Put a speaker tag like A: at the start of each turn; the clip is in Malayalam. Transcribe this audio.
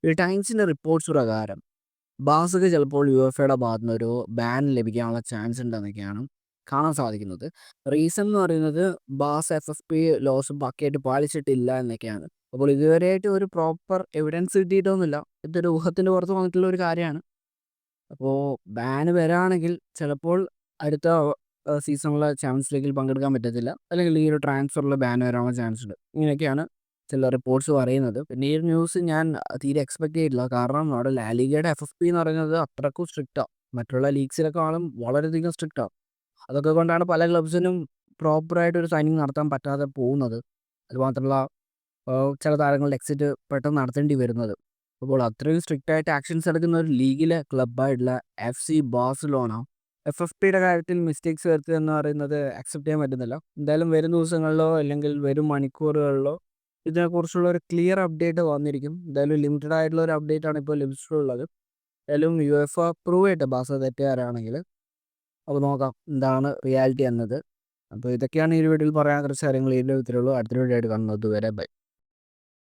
A: ഈ ടൈംസിന്റെ റിപ്പോർട്ട്സ് പ്രകാരം ബാസക്ക് ചിലപ്പോൾ യുഎഫയുടെ ഭാഗത്തു നിന്ന് ഒരു ബാൻ ലഭിക്കാനുള്ള ചാൻസ് ഉണ്ടെന്നൊക്കെയാണ് കാണാൻ സാധിക്കുന്നത്. റീസൺ എന്ന് പറയുന്നത് ബാസ് FFP ലോസ് പക്കയായിട്ട് പാലിച്ചിട്ടില്ല എന്നൊക്കെയാണ്. അപ്പോൾ ഇതുവരെയായിട്ട് ഒരു പ്രോപ്പർ എവിഡൻസ് കിട്ടിയിട്ടൊന്നുമില്ല. ഇതൊരു ഊഹത്തിന്റെ പുറത്ത് വന്നിട്ടുള്ള ഒരു കാര്യമാണ്. അപ്പോൾ ബാൻ വരാണെങ്കിൽ ചിലപ്പോൾ അടുത്ത സീസണിലെ ചാമ്പ്യൻസ് ലീഗിൽ പങ്കെടുക്കാൻ പറ്റത്തില്ല. അല്ലെങ്കിൽ ഈ ഒരു ട്രാൻസ്ഫറിൽ ബാൻ വരാനുള്ള ചാൻസ് ഉണ്ട്. ഇങ്ങനെയൊക്കെയാണ് ചില റിപ്പോർട്ട്സ് പറയുന്നത്. പിന്നെ ഈ ഒരു ന്യൂസ് ഞാൻ തീരെ എക്സ്പെക്ട് ചെയ്തിട്ടില്ല. കാരണം നമ്മുടെ ലാലിഗയുടെ FFP എന്ന് പറയുന്നത് അത്രക്കും സ്ട്രിക്റ്റാണ്. മറ്റുള്ള ലീഗ്സിനെക്കാളും വളരെയധികം സ്ട്രിക്റ്റാണ്. അതൊക്കെ കൊണ്ടാണ് പല ക്ലബ്സിനും പ്രോപ്പറായിട്ട് ഒരു സൈനിങ് നടത്താൻ പറ്റാതെ പോകുന്നത്. അതുമാത്രമല്ല ചില താരങ്ങളുടെ എക്സിറ്റ് പെട്ടെന്ന് നടത്തേണ്ടി വരുന്നത്. അപ്പോൾ അത്രയും സ്ട്രിക്റ്റ് ആയിട്ട് ആക്ഷൻസ് എടുക്കുന്ന ഒരു ലീഗിലെ ക്ലബ്ബായിട്ടുള്ള FC ബാഴ്സലോണ FFPയുടെ കാര്യത്തിൽ മിസ്റ്റേക്സ് വരുത്തുക എന്ന് പറയുന്നത് അക്സെപ്റ്റ് ചെയ്യാൻ പറ്റുന്നില്ല. എന്തായാലും വരും ദിവസങ്ങളിലോ അല്ലെങ്കിൽ വരും മണിക്കൂറുകളിലോ ഇതിനെക്കുറിച്ചുള്ള ഒരു ക്ലിയർ അപ്ഡേറ്റ് വന്നിരിക്കും. എന്തായാലും ലിമിറ്റഡ് ആയിട്ടുള്ള ഒരു അപ്ഡേറ്റ് ആണ് ഇപ്പോൾ ലഭിച്ചിട്ടുള്ളത്. എന്തായാലും UEFA പ്രൂവ് ചെയ്യട്ടെ ബാസ തെറ്റുകാരാണെങ്കിൽ. അപ്പോൾ നോക്കാം എന്താണ് റിയാലിറ്റി എന്നത്. അപ്പോൾ ഇതൊക്കെയാണ് ഈ ഒരു വീഡിയോയിൽ പറയാൻ കുറച്ച് കാര്യങ്ങൾ. ഈ ഒരു വിധത്തിലുള്ളൂ. അടുത്തൊരു വീഡിയോ ആയിട്ട് കാണുന്നത് വരെ ബൈ.